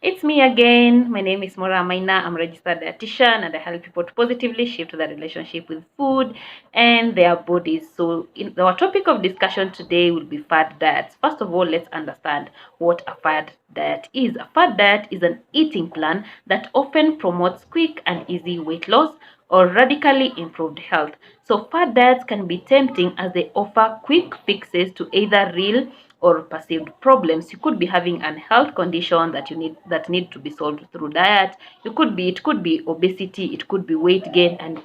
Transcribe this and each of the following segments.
It's me again. My name is Mora Maina. I'm a registered dietitian and I help people to positively shift their relationship with food and their bodies. So, our topic of discussion today will be fad diets. First of all, let's understand what a fad diet is. A fad diet is an eating plan that often promotes quick and easy weight loss or radically improved health. So, fad diets can be tempting as they offer quick fixes to either real or perceived problems. You could be having an health condition that need to be solved through diet. It could be obesity, it could be weight gain and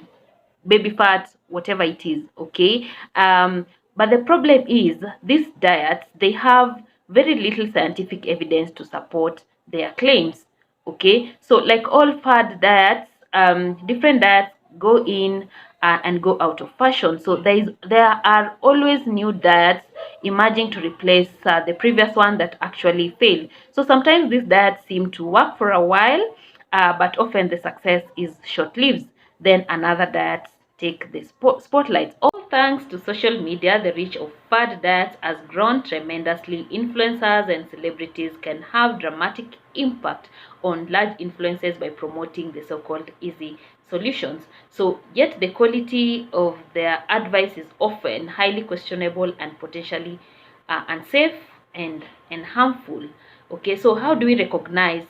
baby fat, whatever it is. Okay. But the problem is these diets, they have very little scientific evidence to support their claims. Okay, so like all fad diets, different diets go in and go out of fashion. So there are always new diets emerging to replace the previous one that actually failed. So sometimes these diets seem to work for a while, but often the success is short-lived. Then another diet take the spotlight. All thanks to social media, the reach of fad diets has grown tremendously. Influencers and celebrities can have dramatic impact on large influences by promoting the so-called easy solutions. So, yet the quality of their advice is often highly questionable and potentially unsafe and harmful. Okay, so how do we recognize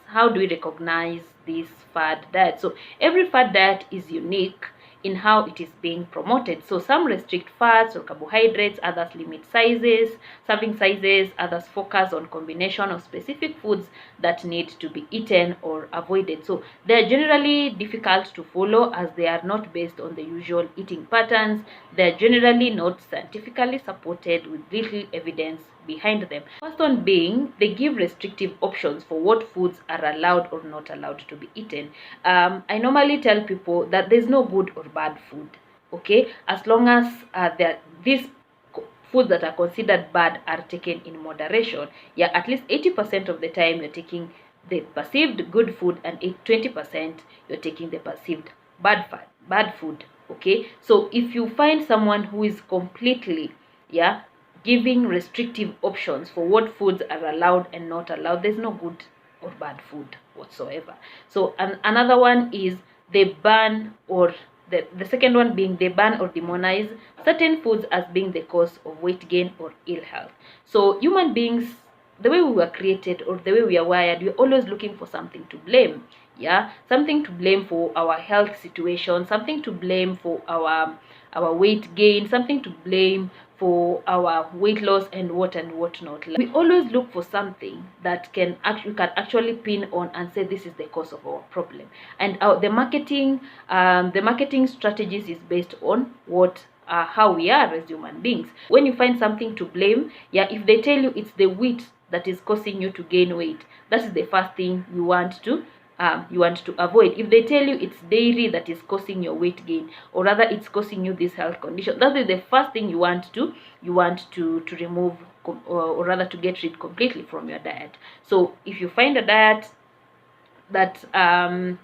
this fad diet? So every fad diet is unique in how it is being promoted. So some restrict fats or carbohydrates, others limit serving sizes, others focus on combination of specific foods that need to be eaten or avoided. So they are generally difficult to follow as they are not based on the usual eating patterns. They are generally not scientifically supported with little evidence behind them. First one being, they give restrictive options for what foods are allowed or not allowed to be eaten. I normally tell people that there's no good or bad food, okay, as long as these foods that are considered bad are taken in moderation. Yeah, at least 80% of the time you're taking the perceived good food and 20% you're taking the perceived bad food. Okay, so if you find someone who is completely, yeah, giving restrictive options for what foods are allowed and not allowed, there's no good or bad food whatsoever. So another one is they ban or the second one being they ban or demonize certain foods as being the cause of weight gain or ill health. So human beings, the way we were created or the way we are wired, we're always looking for something to blame. Yeah, something to blame for our health situation, something to blame for our weight gain, something to blame for our weight loss and whatnot. Like, we always look for something that can actually pin on and say this is the cause of our problem. And the marketing strategies is based on what how we are as human beings. When you find something to blame, yeah, if they tell you it's the wheat that is causing you to gain weight, that is the first thing you want to avoid. If they tell you it's dairy that is causing your weight gain, or rather it's causing you this health condition, that is the first thing you want to remove, or rather to get rid completely from your diet. So if you find a diet that ban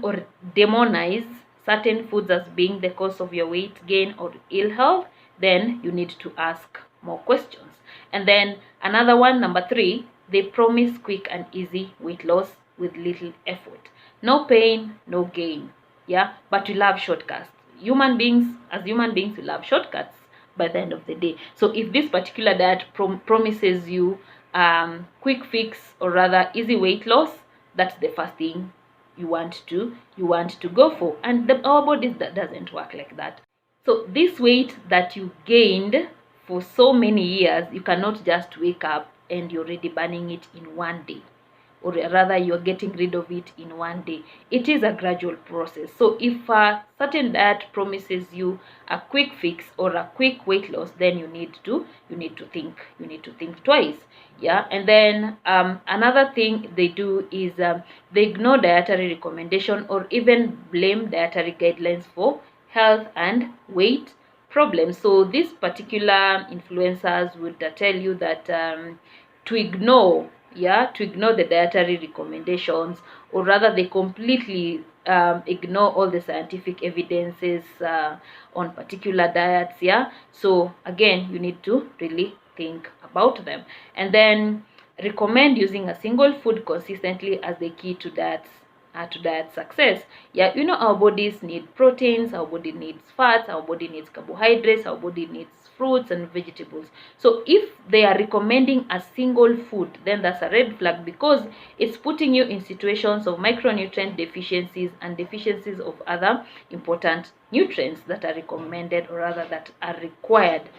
or demonize certain foods as being the cause of your weight gain or ill health, then you need to ask more questions. And then another one, number 3, they promise quick and easy weight loss with little effort. No pain, no gain. Yeah, but you love shortcuts. As human beings, you love shortcuts by the end of the day. So if this particular diet promises you quick fix or rather easy weight loss, that's the first thing you want to go for. And our bodies, that doesn't work like that. So this weight that you gained for so many years, you cannot just wake up and you're already burning it in one day, or rather you're getting rid of it in one day. It is a gradual process. So if a certain diet promises you a quick fix or a quick weight loss, then you need to think twice. Yeah. And then another thing they do is they ignore dietary recommendation or even blame dietary guidelines for health and weight problems. So these particular influencers would tell you that to ignore, the dietary recommendations, or rather they completely ignore all the scientific evidences on particular diets. Yeah, so again, you need to really think about them. And then recommend using a single food consistently as the key to diet success. Yeah, you know, our bodies need proteins, our body needs fats, our body needs carbohydrates, our body needs fruits and vegetables. So if they are recommending a single food, then that's a red flag, because it's putting you in situations of micronutrient deficiencies and deficiencies of other important nutrients that are recommended, or rather that are required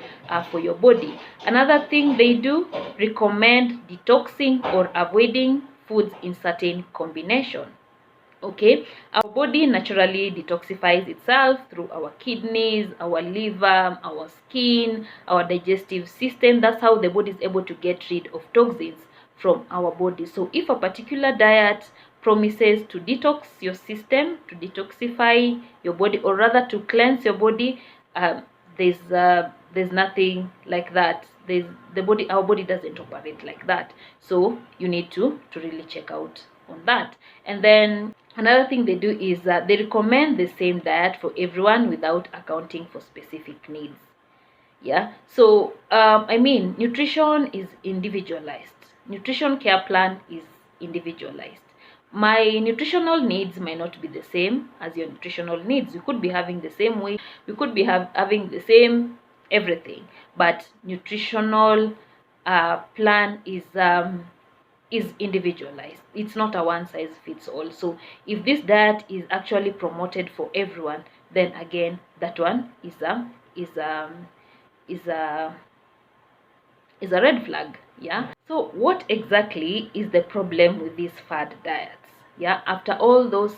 for your body. Another thing they do, recommend detoxing or avoiding foods in certain combination. Okay, our body naturally detoxifies itself through our kidneys, our liver, our skin, our digestive system. That's how the body is able to get rid of toxins from our body. So if a particular diet promises to detox your system, to detoxify your body, or rather to cleanse your body, there's nothing like that. Our body doesn't operate like that. So you need to really check out on that. And then another thing they do is that they recommend the same diet for everyone without accounting for specific needs. Yeah, so I mean, nutrition is individualized. Nutrition care plan is individualized. My nutritional needs might not be the same as your nutritional needs. You could be having the same weight, you could be having the same everything, but nutritional plan is individualized. It's not a one size fits all. So if this diet is actually promoted for everyone, then again that one is a red flag. Yeah, so what exactly is the problem with these fad diets? Yeah, after all those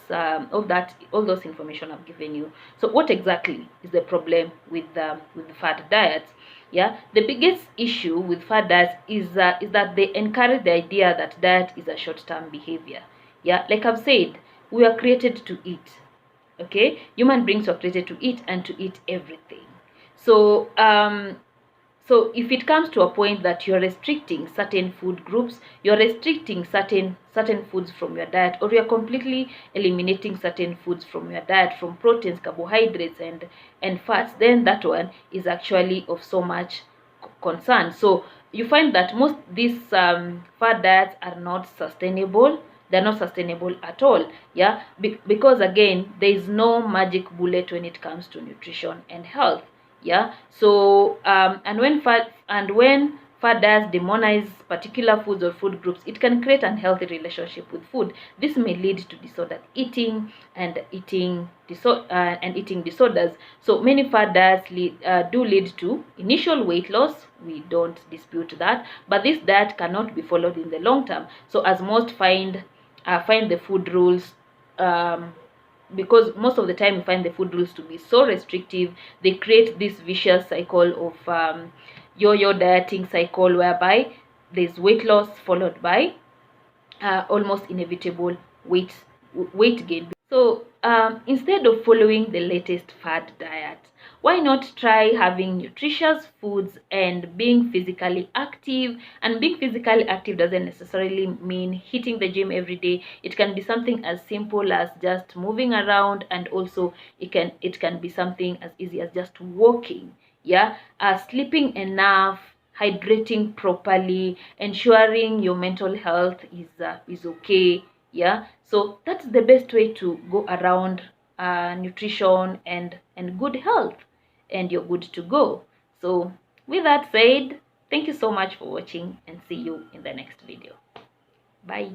information I've given you, so what exactly is the problem with the fad diets? Yeah, the biggest issue with fad diets is that they encourage the idea that diet is a short-term behavior. Yeah, like I've said, we are created to eat. Okay, human beings were created to eat, and to eat everything. So so if it comes to a point that you're restricting certain food groups, you're restricting certain foods from your diet, or you're completely eliminating certain foods from your diet, from proteins, carbohydrates, and fats, then that one is actually of so much concern. So you find that most these fad diets are not sustainable. They're not sustainable at all. Yeah, because again, there is no magic bullet when it comes to nutrition and health. Yeah, so and when fad diets demonize particular foods or food groups, it can create an unhealthy relationship with food. This may lead to disordered eating and eating disorders. So many fad diets do lead to initial weight loss. We don't dispute that, but this diet cannot be followed in the long term. So as most find the food rules, because most of the time we find the food rules to be so restrictive, they create this vicious cycle of yo-yo dieting cycle, whereby there's weight loss followed by almost inevitable weight gain. So instead of following the latest fad diet, why not try having nutritious foods and being physically active? And being physically active doesn't necessarily mean hitting the gym every day. It can be something as simple as just moving around, and also it can be something as easy as just walking. Yeah, sleeping enough, hydrating properly, ensuring your mental health is okay. Yeah, so that's the best way to go around nutrition and good health, and you're good to go. So with that said, thank you so much for watching, and see you in the next video. Bye.